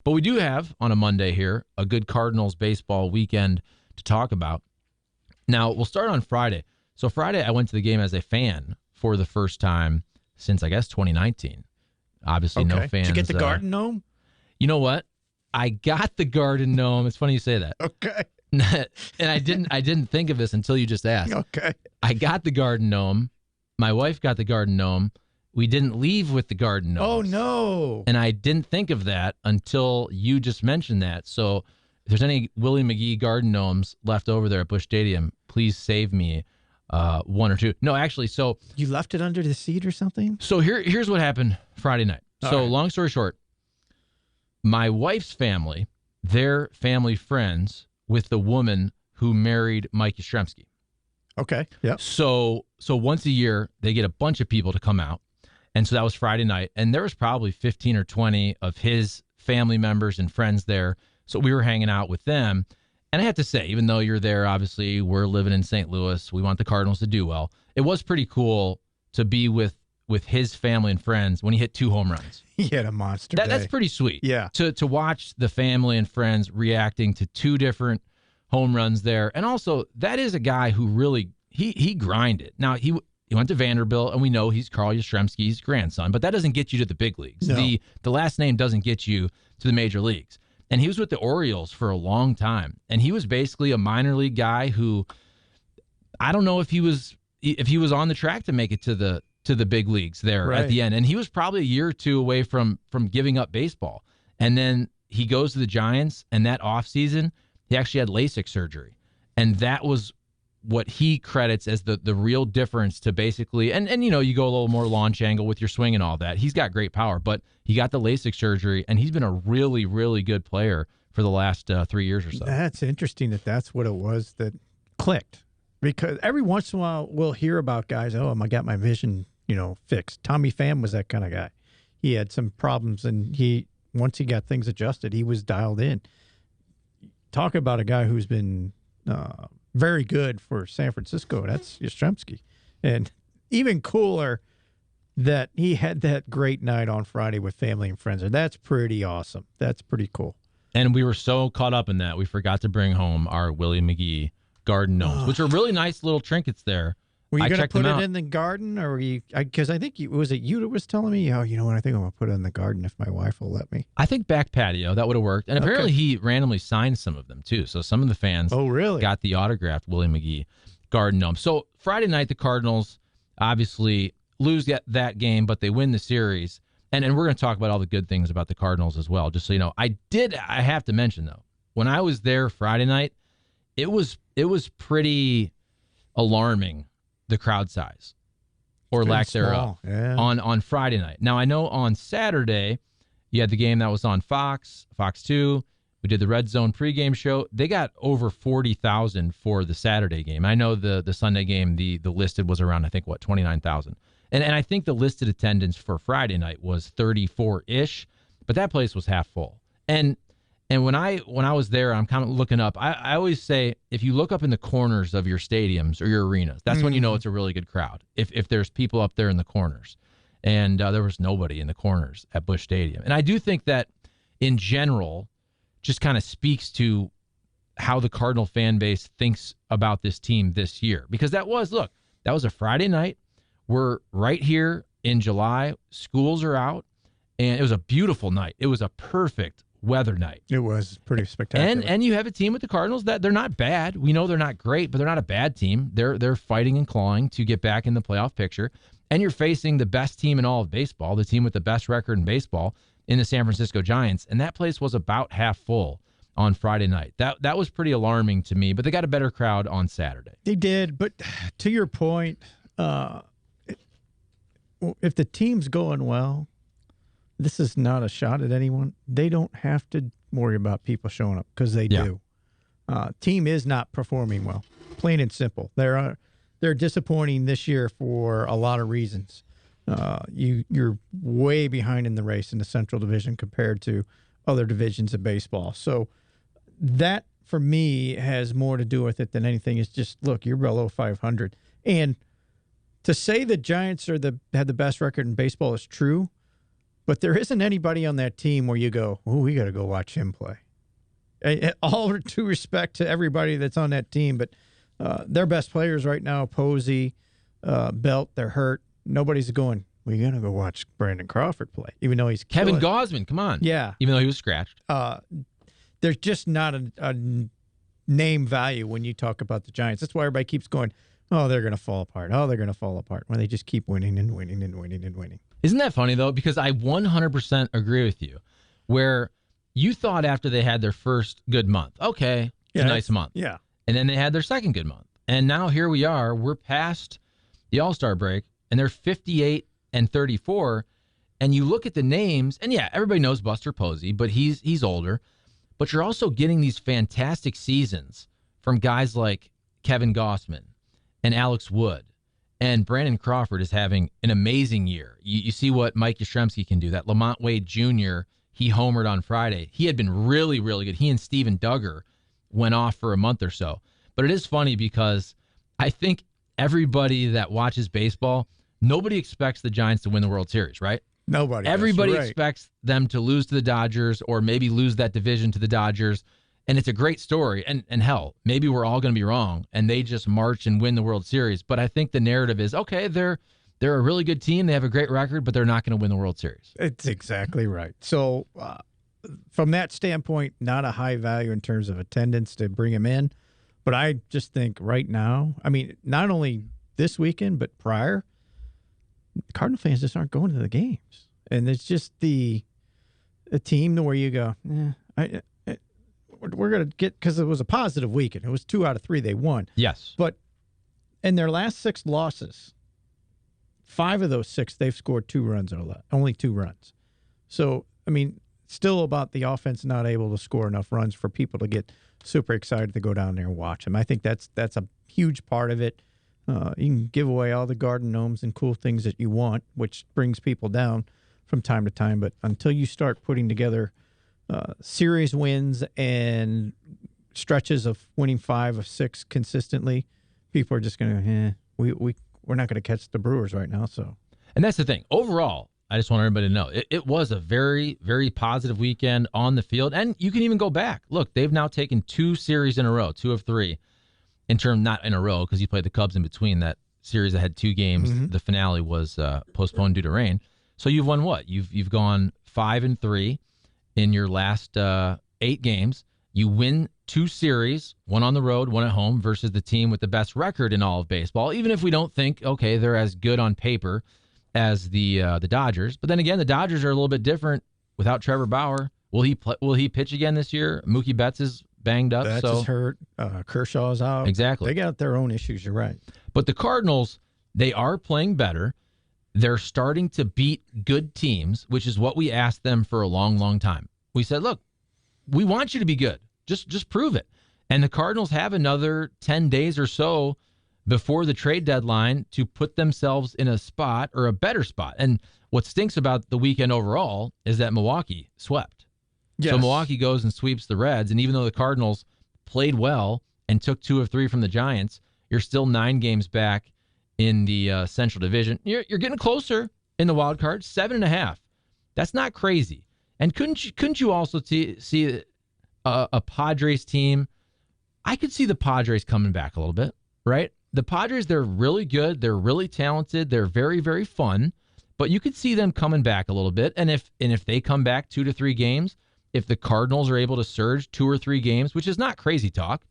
But we do have, on a Monday here, a good Cardinals baseball weekend to talk about. Now, we'll start on Friday. So Friday, I went to the game as a fan for the first time since, I guess, 2019. Obviously, no fans. Did you get the Garden Gnome? You know what? I got the Garden Gnome. It's funny you say that. Okay. And I didn't think of this until you just asked. Okay. I got the Garden Gnome. My wife got the Garden Gnome. We didn't leave with the Garden Gnome. Oh, no. And I didn't think of that until you just mentioned that. So if there's any Willie McGee Garden Gnomes left over there at Busch Stadium, please save me one or two. No, actually, so... You left it under the seat or something? So here's what happened Friday night. Long story short, my wife's family, their family friends with the woman who married Mike Yastrzemski. Okay, yeah. So once a year, they get a bunch of people to come out. And so that was Friday night. And there was probably 15 or 20 of his family members and friends there. So we were hanging out with them. And I have to say, even though you're there, obviously, we're living in St. Louis. We want the Cardinals to do well. It was pretty cool to be with his family and friends when he hit 2 home runs. He had a monster day. That's pretty sweet. Yeah. To watch the family and friends reacting to 2 different home runs there. And also, that is a guy who really, he grinded. Now, he went to Vanderbilt, and we know he's Carl Yastrzemski's grandson, but that doesn't get you to the big leagues. No. The last name doesn't get you to the major leagues. And he was with the Orioles for a long time. And he was basically a minor league guy who, I don't know if he was on the track to make it to the big leagues there at the end. And he was probably a year or 2 away from giving up baseball. And then he goes to the Giants, and that offseason, he actually had LASIK surgery. And that was what he credits as the real difference to basically, and you know, you go a little more launch angle with your swing and all that. He's got great power, but he got the LASIK surgery, and he's been a really, really good player for the last 3 years or so. That's interesting that's what it was that clicked. Because every once in a while, we'll hear about guys, I got my vision, fixed. Tommy Pham was that kind of guy. He had some problems, and once he got things adjusted, he was dialed in. Talk about a guy who's been very good for San Francisco. That's Yastrzemski. And even cooler that he had that great night on Friday with family and friends. And that's pretty awesome. That's pretty cool. And we were so caught up in that, we forgot to bring home our Willie McGee Garden Gnomes, which are really nice little trinkets there. Were you going to put it in the garden, or were you? Because I think was it you that was telling me? Oh, you know what? I think I'm going to put it in the garden if my wife will let me. I think back patio, that would have worked. And apparently he randomly signed some of them too. So some of the fans got the autographed Willie McGee Garden Gnome. So Friday night, the Cardinals obviously lose that game, but they win the series. And we're going to talk about all the good things about the Cardinals as well. Just so you know, I have to mention though, when I was there Friday night, it was pretty alarming, the crowd size or lack thereof on Friday night. Now, I know on Saturday, you had the game that was on Fox 2. We did the Red Zone pregame show. They got over 40,000 for the Saturday game. I know the Sunday game, the listed was around, I think, 29,000. And I think the listed attendance for Friday night was 34-ish, but that place was half full. And when I was there, I'm kind of looking up. I always say, if you look up in the corners of your stadiums or your arenas, that's when you know it's a really good crowd. If there's people up there in the corners, and there was nobody in the corners at Busch Stadium. And I do think that in general, just kind of speaks to how the Cardinal fan base thinks about this team this year. Because that was a Friday night. We're right here in July. Schools are out, and it was a beautiful night. It was a perfect weather night. It was pretty spectacular. And you have a team with the Cardinals that they're not bad. We know they're not great, but they're not a bad team. They're fighting and clawing to get back in the playoff picture. And you're facing the best team in all of baseball, the team with the best record in baseball, in the San Francisco Giants. And that place was about half full on Friday night. That was pretty alarming to me, but they got a better crowd on Saturday. They did, but to your point, if the team's going well, this is not a shot at anyone. They don't have to worry about people showing up because they do. Team is not performing well, plain and simple. They're disappointing this year for a lot of reasons. You're way behind in the race in the Central Division compared to other divisions of baseball. So that, for me, has more to do with it than anything. It's just, look, you're below 500. And to say the Giants have the best record in baseball is true, But there isn't anybody on that team where you go, oh, we got to go watch him play. All due respect to everybody that's on that team, but their best players right now, Posey, Belt, they're hurt. Nobody's going, we got to go watch Brandon Crawford play, even though he's Kevin Gausman, come on. Yeah. Even though he was scratched. There's just not a name value when you talk about the Giants. That's why everybody keeps going, oh, they're going to fall apart. Oh, they're going to fall apart when they just keep winning and winning and winning and winning. Isn't that funny, though? Because I 100% agree with you, where you thought after they had their first good month, okay, it's a nice month. Yeah. And then they had their second good month. And now here we are. We're past the All-Star break, and they're 58-34. And you look at the names, and yeah, everybody knows Buster Posey, but he's older. But you're also getting these fantastic seasons from guys like Kevin Gausman and Alex Wood. And Brandon Crawford is having an amazing year. You see what Mike Yastrzemski can do. That Lamont Wade Jr., he homered on Friday. He had been really, really good. He and Steven Duggar went off for a month or so. But it is funny because I think everybody that watches baseball, nobody expects the Giants to win the World Series, right? Nobody. Everybody expects them to lose to the Dodgers or maybe lose that division to the Dodgers. And it's a great story. And hell, maybe we're all going to be wrong and they just march and win the World Series. But I think the narrative is, okay, they're a really good team. They have a great record, but they're not going to win the World Series. It's exactly right. So from that standpoint, not a high value in terms of attendance to bring them in. But I just think right now, I mean, not only this weekend, but prior, Cardinal fans just aren't going to the games. And it's just a team where you go, we're going to get, because it was a positive weekend. It was 2 out of 3 they won. Yes. But in their last 6 losses, 5 of those 6, they've scored 2 runs or less, only 2 runs. So, I mean, still about the offense not able to score enough runs for people to get super excited to go down there and watch them. I think that's a huge part of it. You can give away all the garden gnomes and cool things that you want, which brings people down from time to time. But until you start putting together series wins and stretches of winning 5 of 6 consistently, people are just going to, we're not going to catch the Brewers right now. So, and that's the thing. Overall, I just want everybody to know it was a very, very positive weekend on the field. And you can even go back. Look, they've now taken 2 series in a row, 2 of 3. Not in a row, because you played the Cubs in between that series that had 2 games. Mm-hmm. The finale was postponed due to rain. So you've won what? You've gone 5-3 in your last 8 games. You win 2 series, 1 on the road, 1 at home, versus the team with the best record in all of baseball. Even if we don't think, okay, they're as good on paper as the Dodgers. But then again, the Dodgers are a little bit different without Trevor Bauer. Will he pitch again this year? Mookie Betts is banged up. Betts is hurt. Kershaw's out. Exactly. They got their own issues. You're right. But the Cardinals, they are playing better. They're starting to beat good teams, which is what we asked them for a long, long time. We said, look, we want you to be good. Just prove it. And the Cardinals have another 10 days or so before the trade deadline to put themselves in a spot or a better spot. And what stinks about the weekend overall is that Milwaukee swept. Yes. So Milwaukee goes and sweeps the Reds, and even though the Cardinals played well and took 2 of 3 from the Giants, you're still 9 games back in the Central Division. You're getting closer in the wild card, 7.5. That's not crazy. And couldn't you also see a Padres team? I could see the Padres coming back a little bit, right? The Padres, they're really good. They're really talented. They're very, very fun. But you could see them coming back a little bit. And if they come back 2 to 3 games, if the Cardinals are able to surge 2 or 3 games, which is not crazy talk,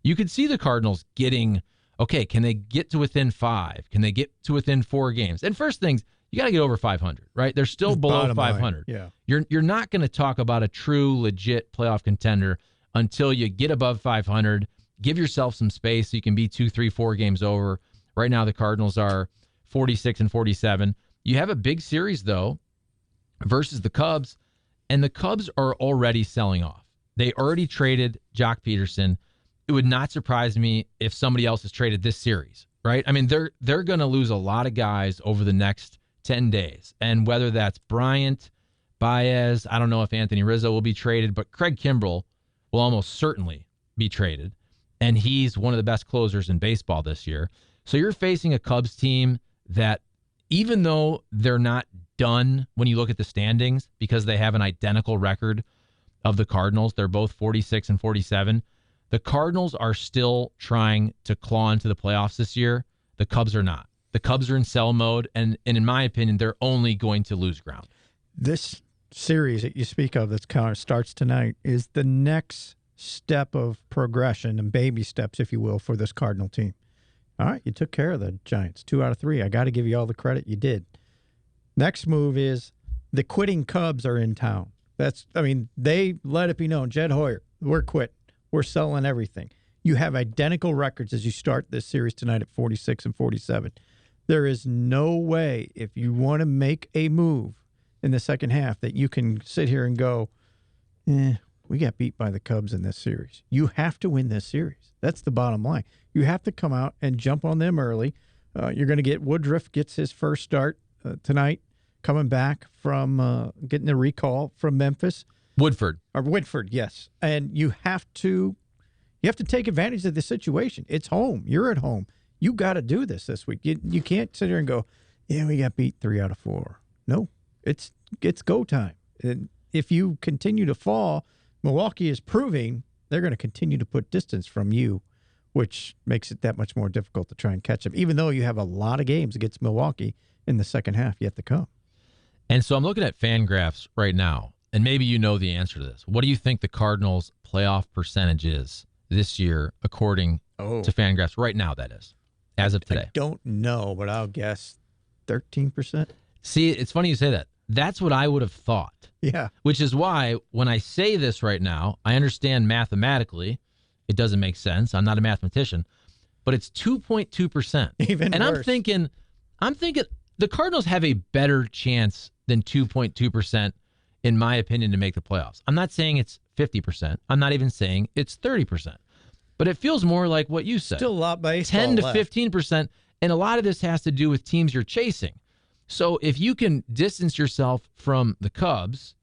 you could see the Cardinals getting, okay, can they get to within 5? Can they get to within 4 games? And first things, you got to get over 500, right? They're still below 500. Yeah. You're not going to talk about a true, legit playoff contender until you get above 500. Give yourself some space so you can be 2, 3, 4 games over. Right now, the Cardinals are 46-47. You have a big series, though, versus the Cubs. And the Cubs are already selling off. They already traded Jock Peterson. It would not surprise me if somebody else has traded this series, right? I mean, they're going to lose a lot of guys over the next 10 days. And whether that's Bryant, Baez, I don't know if Anthony Rizzo will be traded, but Craig Kimbrell will almost certainly be traded. And he's one of the best closers in baseball this year. So you're facing a Cubs team that even though they're not done when you look at the standings because they have an identical record of the Cardinals, they're both 46 and 47. The Cardinals are still trying to claw into the playoffs this year. The Cubs are not. The Cubs are in sell mode, and in my opinion, they're only going to lose ground. This series that you speak of that kind of starts tonight is the next step of progression and baby steps, if you will, for this Cardinal team. All right, you took care of the Giants, 2 out of 3. I got to give you all the credit you did. Next move is the quitting Cubs are in town. They let it be known, Jed Heuer, we're quit. We're selling everything. You have identical records as you start this series tonight at 46 and 47. There is no way, if you want to make a move in the second half, that you can sit here and go, we got beat by the Cubs in this series. You have to win this series. That's the bottom line. You have to come out and jump on them early. You're going to get Woodruff gets his first start tonight, coming back from getting a recall from Memphis. Woodford, yes. And you have to take advantage of the situation. It's home. You're at home. You got to do this week. You can't sit here and go, we got beat 3 out of 4. No, it's go time. And if you continue to fall, Milwaukee is proving they're going to continue to put distance from you, which makes it that much more difficult to try and catch them, even though you have a lot of games against Milwaukee in the second half yet to come. And so I'm looking at FanGraphs right now, and maybe you know the answer to this. What do you think the Cardinals' playoff percentage is this year, according to FanGraphs right now, that is, as of today? I don't know, but I'll guess 13%. See, it's funny you say that. That's what I would have thought. Yeah. Which is why when I say this right now, I understand mathematically it doesn't make sense. I'm not a mathematician, but it's 2.2%. Even and worse. I'm thinking the Cardinals have a better chance than 2.2%, in my opinion, to make the playoffs. I'm not saying it's 50%. I'm not even saying it's 30%. But it feels more like what you said. Still a lot baseball 10 to left. 15%. And a lot of this has to do with teams you're chasing. So if you can distance yourself from the Cubs,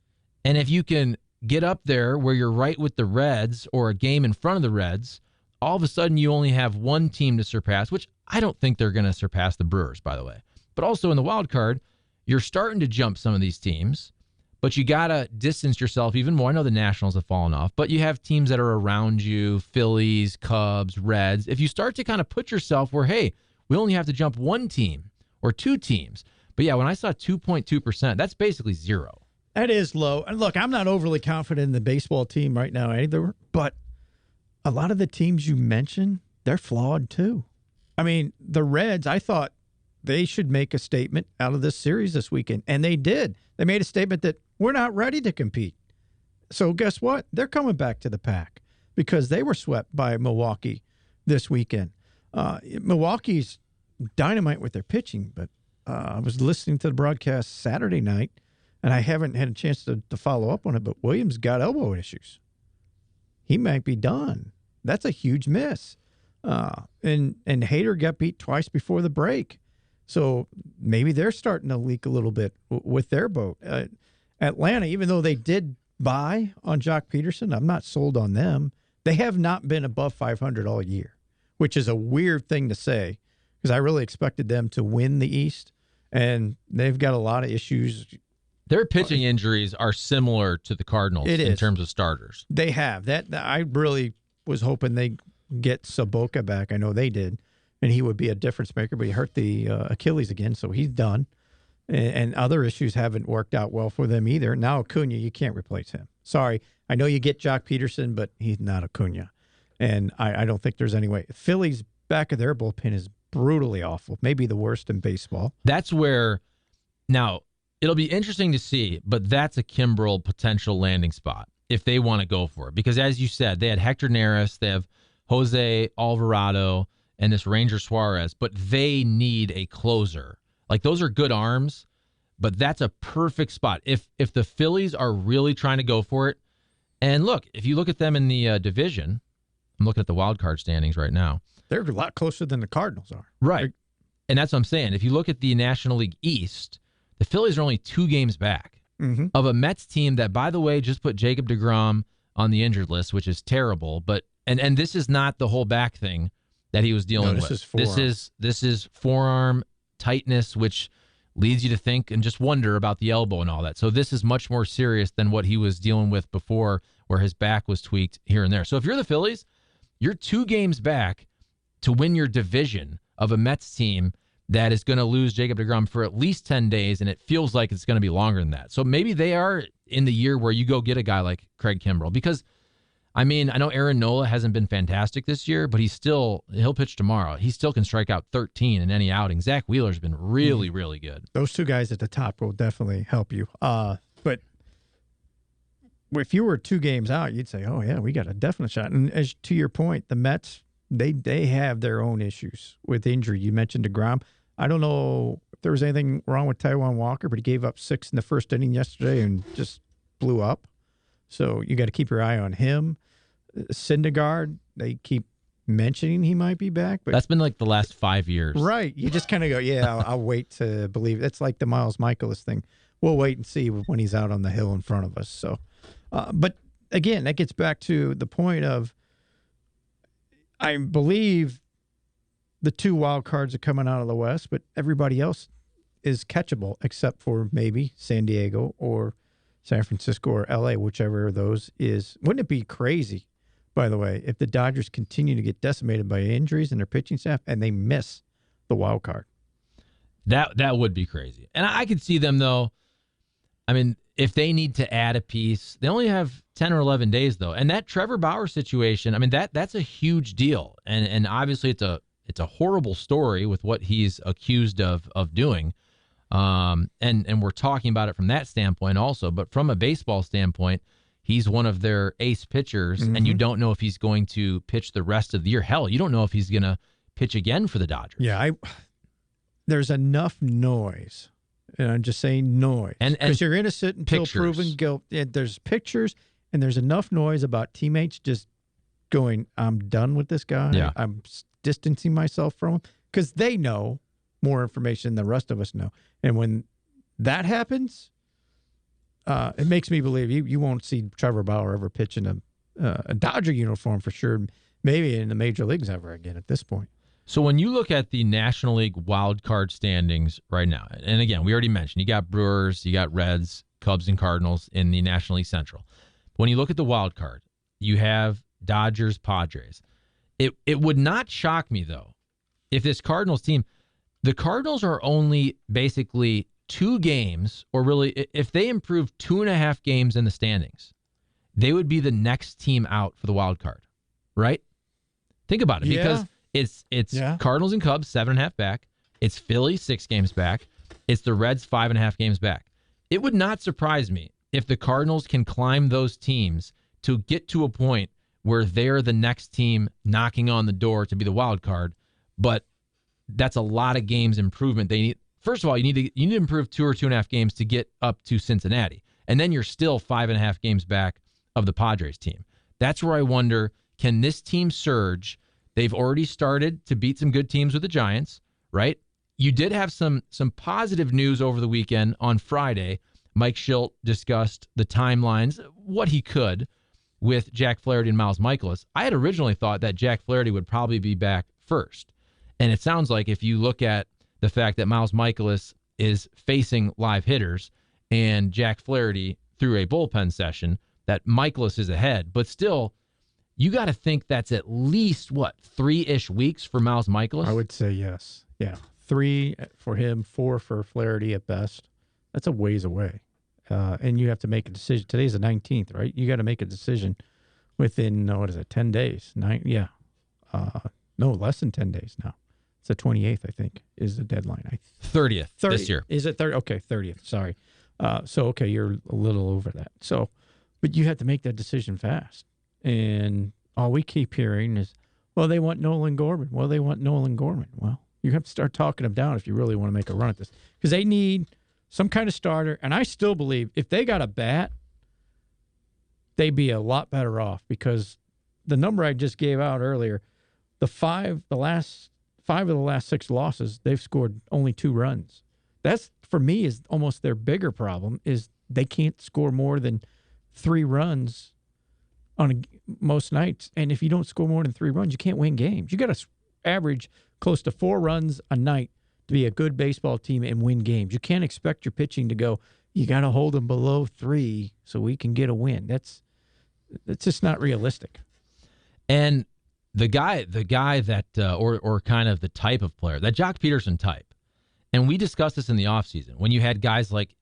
and if you can get up there where you're right with the Reds or a game in front of the Reds, all of a sudden you only have one team to surpass, which I don't think they're going to surpass the Brewers, by the way. But also in the wild card, you're starting to jump some of these teams, but you got to distance yourself even more. I know the Nationals have fallen off, but you have teams that are around you, Phillies, Cubs, Reds. If you start to kind of put yourself where, hey, we only have to jump one team or two teams. But yeah, when I saw 2.2%, that's basically zero. That is low. And look, I'm not overly confident in the baseball team right now either, but a lot of the teams you mentioned, they're flawed too. I mean, the Reds, I thought they should make a statement out of this series this weekend, and they did. They made a statement that we're not ready to compete. So guess what? They're coming back to the pack because they were swept by Milwaukee this weekend. Milwaukee's dynamite with their pitching, but I was listening to the broadcast Saturday night, and I haven't had a chance to follow up on it, but Williams got elbow issues. He might be done. That's a huge miss. And Hader got beat twice before the break. So maybe they're starting to leak a little bit with their boat. Atlanta, even though they did buy on Jock Peterson, I'm not sold on them. They have not been above 500 all year, which is a weird thing to say because I really expected them to win the East, and they've got a lot of issues. Their pitching injuries are similar to the Cardinals in terms of starters. They have. That I really was hoping they get Soboka back. I know they did, and he would be a difference maker, but he hurt the Achilles again, so he's done. And other issues haven't worked out well for them either. Now Acuna, you can't replace him. Sorry. I know you get Jock Peterson, but he's not Acuna. And I don't think there's any way. Phillies back of their bullpen is brutally awful, maybe the worst in baseball. That's where, now, it'll be interesting to see, but that's a Kimbrel potential landing spot if they want to go for it. Because as you said, they had Hector Neris, they have Jose Alvarado, and this Ranger Suarez, but they need a closer. Like, those are good arms, but that's a perfect spot. If the Phillies are really trying to go for it, and look, if you look at them in the division, I'm looking at the wild card standings right now. They're a lot closer than the Cardinals are. Right. And that's what I'm saying. If you look at the National League East, the Phillies are only 2 games back of a Mets team that, by the way, just put Jacob deGrom on the injured list, which is terrible. But and this is not the whole back thing that he was dealing with. This is forearm. This is forearm tightness, which leads you to think and just wonder about the elbow and all that. So this is much more serious than what he was dealing with before, where his back was tweaked here and there. So if you're the Phillies, you're 2 games back to win your division of a Mets team that is going to lose Jacob deGrom for at least 10 days, and it feels like it's going to be longer than that. So maybe they are in the year where you go get a guy like Craig Kimbrell, because I mean, I know Aaron Nola hasn't been fantastic this year, but he'll pitch tomorrow. He still can strike out 13 in any outing. Zach Wheeler's been really, really good. Those 2 guys at the top will definitely help you. But if you were 2 games out, you'd say, oh, yeah, we got a definite shot. And as to your point, the Mets, they have their own issues with injury. You mentioned deGrom. I don't know if there was anything wrong with Taijuan Walker, but he gave up 6 in the first inning yesterday and just blew up. So you got to keep your eye on him. Syndergaard, they keep mentioning he might be back, but that's been like the last 5 years. Right. You just kind of go, yeah, I'll wait to believe. It's like the Miles Michaelis thing. We'll wait and see when he's out on the hill in front of us. So, but again, that gets back to the point of, I believe the 2 wild cards are coming out of the West, but everybody else is catchable except for maybe San Diego or San Francisco or LA, whichever of those is. Wouldn't it be crazy, by the way, if the Dodgers continue to get decimated by injuries in their pitching staff and they miss the wild card? That would be crazy. And I could see them, though. I mean, if they need to add a piece, they only have 10 or 11 days, though. And that Trevor Bauer situation, I mean, that's a huge deal. And obviously it's a horrible story with what he's accused of doing. And we're talking about it from that standpoint also, but from a baseball standpoint, he's one of their ace pitchers, and you don't know if he's going to pitch the rest of the year. Hell, you don't know if he's going to pitch again for the Dodgers. Yeah, there's enough noise, and I'm just saying noise, because you're innocent until proven guilt. There's pictures, and there's enough noise about teammates just going, I'm done with this guy. Yeah. I'm distancing myself from him, because they know more information than the rest of us know. And when that happens, it makes me believe you won't see Trevor Bauer ever pitch in a Dodger uniform for sure, maybe in the major leagues ever again at this point. So when you look at the National League wild card standings right now, and again, we already mentioned, you got Brewers, you got Reds, Cubs, and Cardinals in the National League Central. When you look at the wild card, you have Dodgers, Padres. It would not shock me, though, if this Cardinals team, the Cardinals are only basically 2 games, or really, if they improve 2.5 games in the standings, they would be the next team out for the wild card, right? Think about it, because it's Cardinals and Cubs 7.5 back. It's Philly 6 games back. It's the Reds 5.5 games back. It would not surprise me if the Cardinals can climb those teams to get to a point where they're the next team knocking on the door to be the wild card. But that's a lot of games improvement. They need. First of all, you need to improve 2 or 2.5 games to get up to Cincinnati, and then you're still 5.5 games back of the Padres team. That's where I wonder, can this team surge? They've already started to beat some good teams with the Giants, right? You did have some positive news over the weekend. On Friday, Mike Schilt discussed the timelines, what he could, with Jack Flaherty and Miles Michaelis. I had originally thought that Jack Flaherty would probably be back first. And it sounds like if you look at the fact that Miles Michaelis is facing live hitters and Jack Flaherty through a bullpen session, that Michaelis is ahead. But still, you got to think that's at least, 3-ish weeks for Miles Michaelis? I would say yes. Yeah. 3 for him, 4 for Flaherty at best. That's a ways away. And you have to make a decision. Today's the 19th, right? You got to make a decision within, 10 days? 9? Yeah. No, less than 10 days now. It's the 28th, I think, is the deadline. 30th this year. Is it 30? Okay, 30th. Sorry. Okay, you're a little over that. So, but you have to make that decision fast. And all we keep hearing is, well, they want Nolan Gorman. Well, you have to start talking them down if you really want to make a run at this. Because they need some kind of starter. And I still believe if they got a bat, they'd be a lot better off. Because the number I just gave out earlier, five of the last 6 losses, they've scored only 2 runs. That's, for me, is almost their bigger problem, is they can't score more than 3 runs on most nights. And if you don't score more than 3 runs, you can't win games. You got to average close to 4 runs a night to be a good baseball team and win games. You can't expect your pitching to go, you got to hold them below 3 so we can get a win. That's just not realistic. And the guy that, or kind of the type of player, that Jock Peterson type, and we discussed this in the offseason, when you had guys like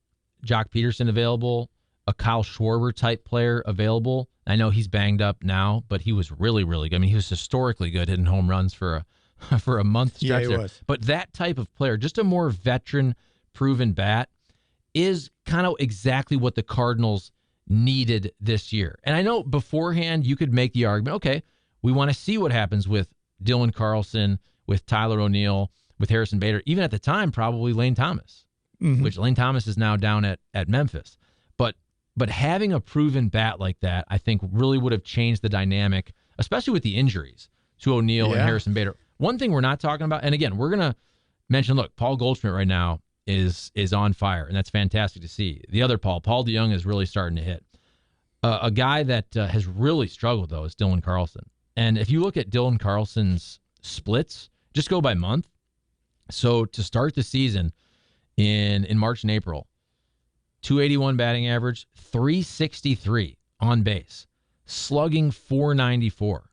Jock Peterson available, a Kyle Schwarber type player available. I know he's banged up now, but he was really, really good. I mean, he was historically good hitting home runs for a month stretch there. Was. But that type of player, just a more veteran, proven bat, is kind of exactly what the Cardinals needed this year. And I know beforehand you could make the argument, okay, we want to see what happens with Dylan Carlson, with Tyler O'Neill, with Harrison Bader, even at the time, probably Lane Thomas, which Lane Thomas is now down at Memphis. But having a proven bat like that, I think really would have changed the dynamic, especially with the injuries to O'Neill and Harrison Bader. One thing we're not talking about, and again, we're going to mention, look, Paul Goldschmidt right now is on fire, and that's fantastic to see. The other Paul DeYoung is really starting to hit. A guy that has really struggled, though, is Dylan Carlson. And if you look at Dylan Carlson's splits, just go by month. So to start the season in March and April, 281 batting average, 363 on base, slugging 494.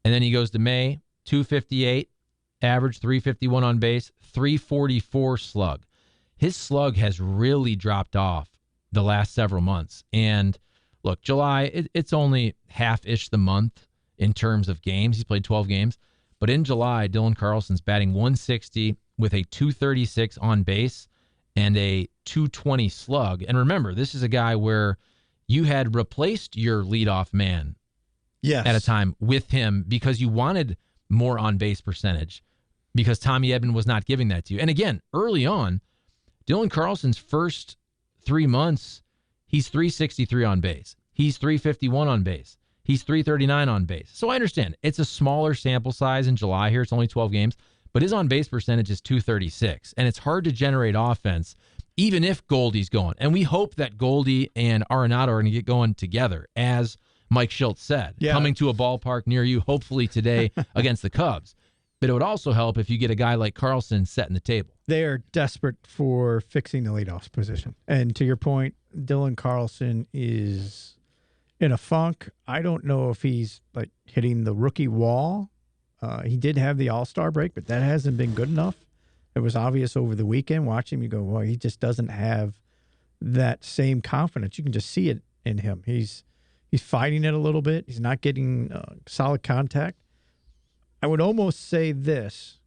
And then he goes to May, 258 average, 351 on base, 344 slug. His slug has really dropped off the last several months. And look, July, it's only half-ish the month in terms of games. He's played 12 games. But in July, Dylan Carlson's batting 160 with a 236 on base and a 220 slug. And remember, this is a guy where you had replaced your leadoff man at a time with him because you wanted more on-base percentage because Tommy Edman was not giving that to you. And again, early on, Dylan Carlson's first 3 months, he's 363 on base. He's 351 on base. He's 339 on base. So I understand it's a smaller sample size in July here. It's only 12 games. But his on-base percentage is 236, and it's hard to generate offense even if Goldie's going. And we hope that Goldie and Arenado are going to get going together, as Mike Schultz said, coming to a ballpark near you, hopefully today against the Cubs. But it would also help if you get a guy like Carlson setting the table. They are desperate for fixing the leadoff position. And to your point, Dylan Carlson is in a funk. I don't know if he's like hitting the rookie wall. He did have the All-Star break, but that hasn't been good enough. It was obvious over the weekend. Watching him, you go, well, he just doesn't have that same confidence. You can just see it in him. He's fighting it a little bit. He's not getting solid contact. I would almost say this,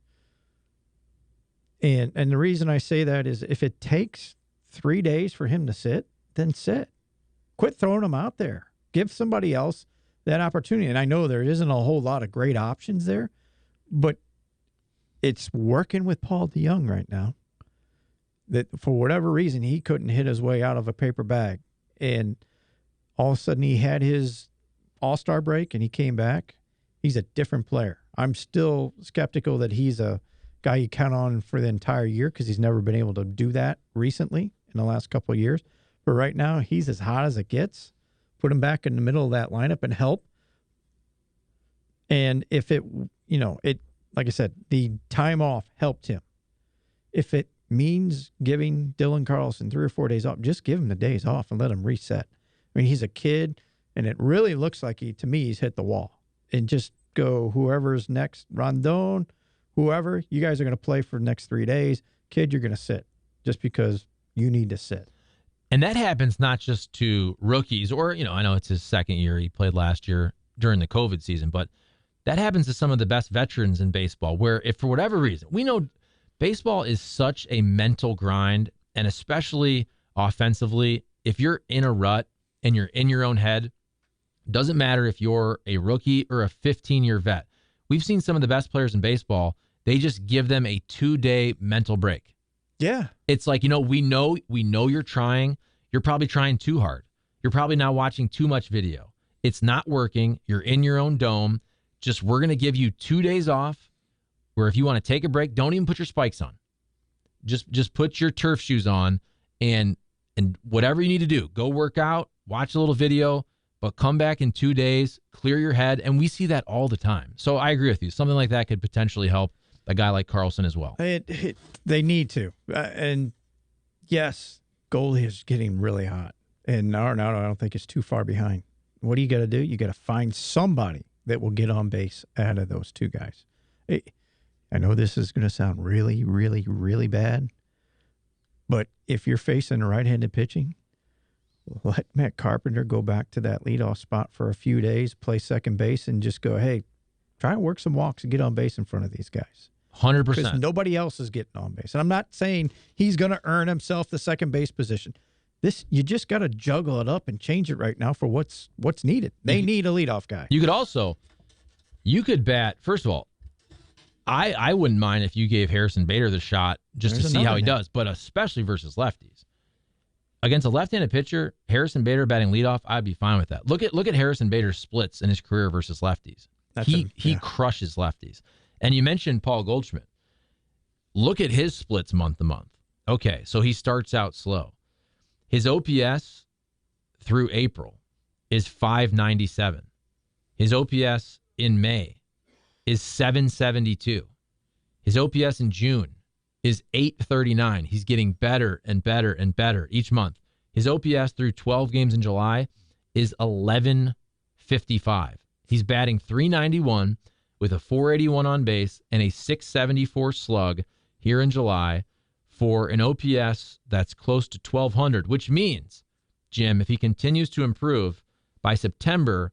and the reason I say that is if it takes 3 days for him to sit, then sit. Quit throwing him out there. Give somebody else that opportunity. And I know there isn't a whole lot of great options there, but it's working with Paul DeYoung right now. That for whatever reason, he couldn't hit his way out of a paper bag. And all of a sudden he had his All-Star break and he came back. He's a different player. I'm still skeptical that he's a guy you count on for the entire year because he's never been able to do that recently in the last couple of years. But right now, he's as hot as it gets. Put him back in the middle of that lineup and help. And if it, like I said, the time off helped him. If it means giving Dylan Carlson 3 or 4 days off, just give him the days off and let him reset. I mean, he's a kid, and it really looks like to me, he's hit the wall. And just go, whoever's next, Rondon, whoever, you guys are going to play for the next 3 days. Kid, you're going to sit just because you need to sit. And that happens not just to rookies or, I know it's his second year. He played last year during the COVID season, but that happens to some of the best veterans in baseball where if for whatever reason, we know baseball is such a mental grind, and especially offensively, if you're in a rut and you're in your own head, doesn't matter if you're a rookie or a 15-year vet. We've seen some of the best players in baseball. They just give them a 2-day mental break. Yeah. It's like, we know you're trying. You're probably trying too hard. You're probably now watching too much video. It's not working. You're in your own dome. We're going to give you 2 days off where if you want to take a break, don't even put your spikes on. Just put your turf shoes on and whatever you need to do, go work out, watch a little video, but come back in 2 days, clear your head. And we see that all the time. So I agree with you. Something like that could potentially help a guy like Carlson as well. They need to. And yes, goalie is getting really hot. And Arenado, I don't think is too far behind. What do you got to do? You got to find somebody that will get on base out of those two guys. I know this is going to sound really, really, really bad, but if you're facing right-handed pitching, let Matt Carpenter go back to that leadoff spot for a few days, play second base, and just go, hey, try and work some walks and get on base in front of these guys. 100%. Because nobody else is getting on base. And I'm not saying he's going to earn himself the second base position. You just got to juggle it up and change it right now for what's needed. They need a leadoff guy. You could bat, first of all, I wouldn't mind if you gave Harrison Bader the shot just to see how he does, but especially versus lefties. Against a left-handed pitcher, Harrison Bader batting leadoff, I'd be fine with that. Look at Harrison Bader's splits in his career versus lefties. He crushes lefties. And you mentioned Paul Goldschmidt. Look at his splits month to month. Okay, so he starts out slow. His OPS through April is 597. His OPS in May is 772. His OPS in June is 839. He's getting better and better and better each month. His OPS through 12 games in July is 1155. He's batting 391 with a 481 on base and a 674 slug here in July for an OPS that's close to 1,200, which means, Jim, if he continues to improve, by September,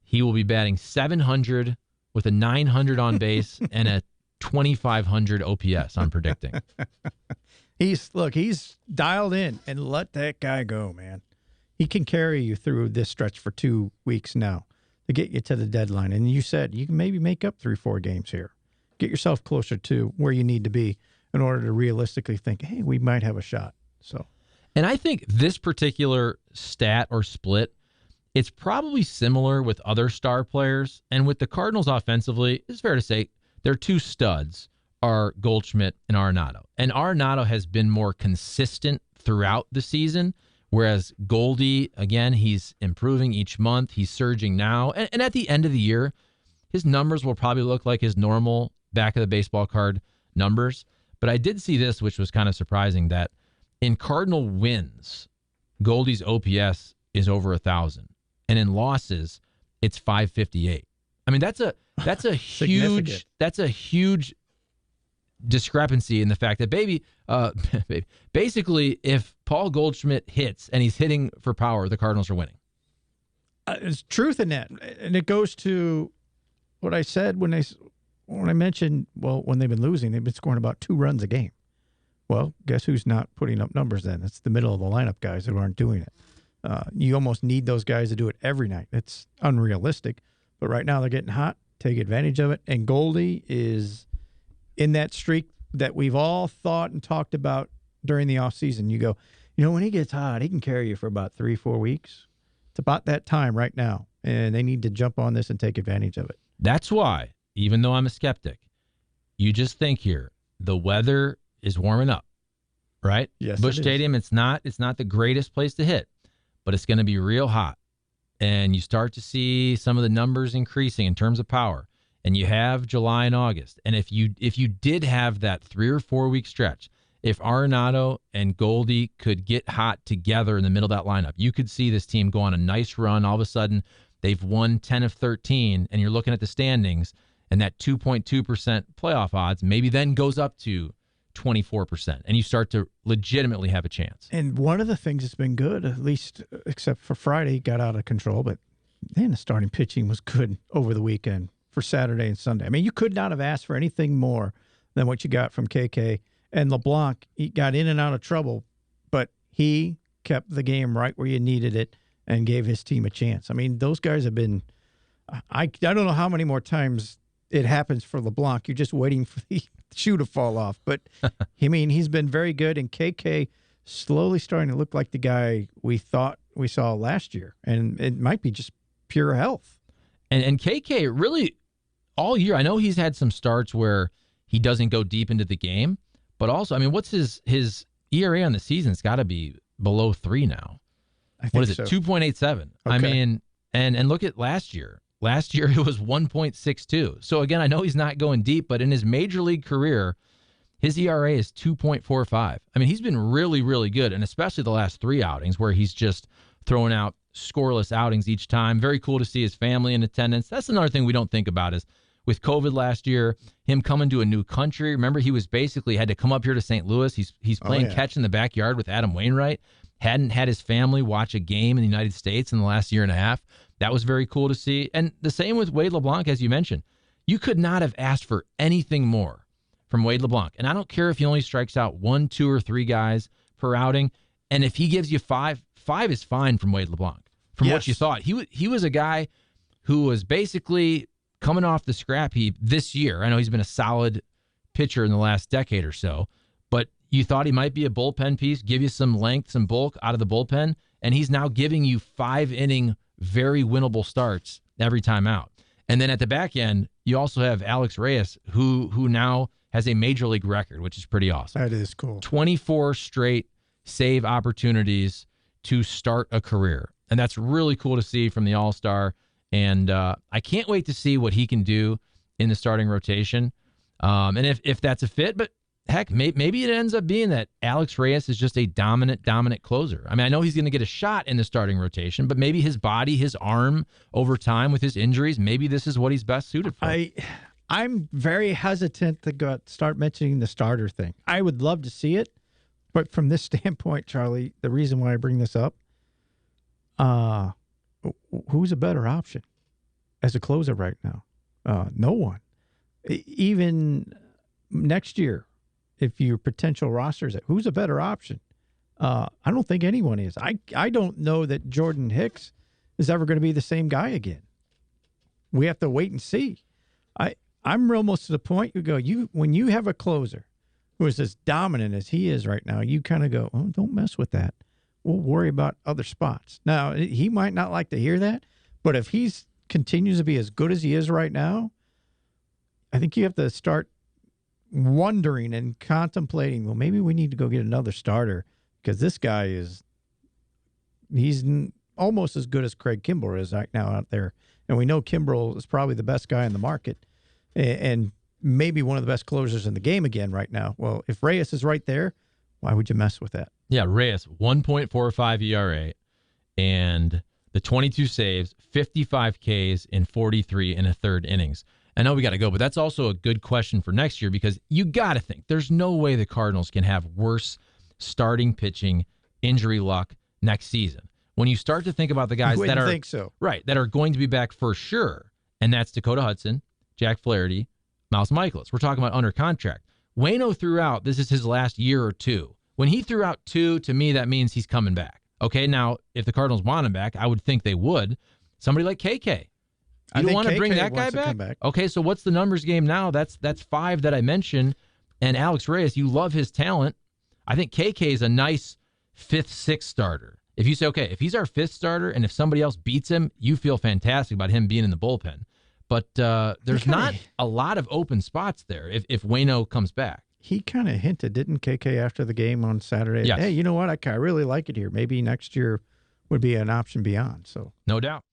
he will be batting 700 with a 900 on base and a 2,500 OPS, I'm predicting. He's dialed in, and let that guy go, man. He can carry you through this stretch for 2 weeks now to get you to the deadline. And you said you can maybe make up 3-4 games here. Get yourself closer to where you need to be in order to realistically think, hey, we might have a shot. And I think this particular stat or split, it's probably similar with other star players. And with the Cardinals offensively, it's fair to say their two studs are Goldschmidt and Arenado. And Arenado has been more consistent throughout the season, whereas Goldie, again, he's improving each month. He's surging now. And at the end of the year, his numbers will probably look like his normal back of the baseball card numbers. But I did see this, which was kind of surprising, that in Cardinal wins, Goldie's OPS is over 1,000. And in losses, it's 558. I mean, that's a huge discrepancy in the fact that basically, if Paul Goldschmidt hits and he's hitting for power, the Cardinals are winning. There's truth in that, and it goes to what I said when I mentioned, when they've been losing, they've been scoring about 2 runs a game. Well, guess who's not putting up numbers then? It's the middle of the lineup guys who aren't doing it. You almost need those guys to do it every night. It's unrealistic. But right now they're getting hot. Take advantage of it. And Goldie is in that streak that we've all thought and talked about during the offseason. You go, when he gets hot, he can carry you for about 3-4 weeks. It's about that time right now. And they need to jump on this and take advantage of it. That's why, even though I'm a skeptic, you just think here, the weather is warming up, right? Yes, Busch Stadium, it's not the greatest place to hit, but it's going to be real hot. And you start to see some of the numbers increasing in terms of power. And you have July and August. And if you did have that 3 or 4 week stretch, if Arenado and Goldie could get hot together in the middle of that lineup, you could see this team go on a nice run. All of a sudden, they've won 10 of 13, and you're looking at the standings, and that 2.2% playoff odds maybe then goes up to 24%, and you start to legitimately have a chance. And one of the things that's been good, at least except for Friday, got out of control, but then the starting pitching was good over the weekend for Saturday and Sunday. I mean, you could not have asked for anything more than what you got from KK. And LeBlanc, he got in and out of trouble, but he kept the game right where you needed it and gave his team a chance. I mean, those guys have been I don't know how many more times it happens for LeBlanc. You're just waiting for the shoe to fall off. But, I mean, he's been very good, and KK slowly starting to look like the guy we thought we saw last year. And it might be just pure health. And KK really all year, I know he's had some starts where he doesn't go deep into the game, but also, I mean, what's his ERA on the season? It's got to be below 3 now. I think what is it, so. 2.87? Okay. I mean, and look at last year. Last year, it was 1.62. So, again, I know he's not going deep, but in his major league career, his ERA is 2.45. I mean, he's been really, really good, and especially the last 3 outings where he's just throwing out scoreless outings each time. Very cool to see his family in attendance. That's another thing we don't think about is with COVID last year, him coming to a new country. Remember, he was basically had to come up here to St. Louis. He's playing catch in the backyard with Adam Wainwright. Hadn't had his family watch a game in the United States in the last year and a half. That was very cool to see. And the same with Wade LeBlanc, as you mentioned. You could not have asked for anything more from Wade LeBlanc. And I don't care if he only strikes out 1, 2, or 3 guys per outing. And if he gives you 5 is fine from Wade LeBlanc. From what you thought. He was a guy who was basically coming off the scrap heap this year. I know he's been a solid pitcher in the last decade or so, but you thought he might be a bullpen piece, give you some length, some bulk out of the bullpen, and he's now giving you 5-inning, very winnable starts every time out. And then at the back end, you also have Alex Reyes, who now has a major league record, which is pretty awesome. That is cool. 24 straight save opportunities to start a career. And that's really cool to see from the All-Star. And I can't wait to see what he can do in the starting rotation. And if that's a fit, but heck, maybe it ends up being that Alex Reyes is just a dominant closer. I mean, I know he's going to get a shot in the starting rotation, but maybe his body, his arm over time with his injuries, maybe this is what he's best suited for. I'm very hesitant to start mentioning the starter thing. I would love to see it, but from this standpoint, Charlie, the reason why I bring this up, who's a better option as a closer right now? No one. Even next year, if your potential rosters, who's a better option? I don't think anyone is. I don't know that Jordan Hicks is ever going to be the same guy again. We have to wait and see. I'm almost to the point when you have a closer who is as dominant as he is right now, you kind of go, oh, don't mess with that. We'll worry about other spots. Now, he might not like to hear that, but if he continues to be as good as he is right now, I think you have to start wondering and contemplating, well, maybe we need to go get another starter because this guy he's almost as good as Craig Kimbrell is right now out there. And we know Kimbrell is probably the best guy in the market and maybe one of the best closers in the game again right now. Well, if Reyes is right there, why would you mess with that? Yeah, Reyes, 1.45 ERA, and the 22 saves, 55 Ks in 43 and a third innings. I know we got to go, but that's also a good question for next year because you got to think there's no way the Cardinals can have worse starting pitching injury luck next season. When you start to think about the guys that are going to be back for sure, and that's Dakota Hudson, Jack Flaherty, Miles Michaelis. We're talking about under contract. Waino threw out, this is his last year or two. When he threw out 2, to me, that means he's coming back. Okay, now, if the Cardinals want him back, I would think they would. Somebody like KK. You don't want to bring that guy back? Okay, so what's the numbers game now? That's 5 that I mentioned. And Alex Reyes, you love his talent. I think KK is a nice 5th, 6th starter. If you say, okay, if he's our 5th starter and if somebody else beats him, you feel fantastic about him being in the bullpen. But there's not a lot of open spots there if Waino comes back. He kind of hinted, didn't KK, after the game on Saturday? Yes. Hey, you know what? I really like it here. Maybe next year would be an option beyond. So no doubt.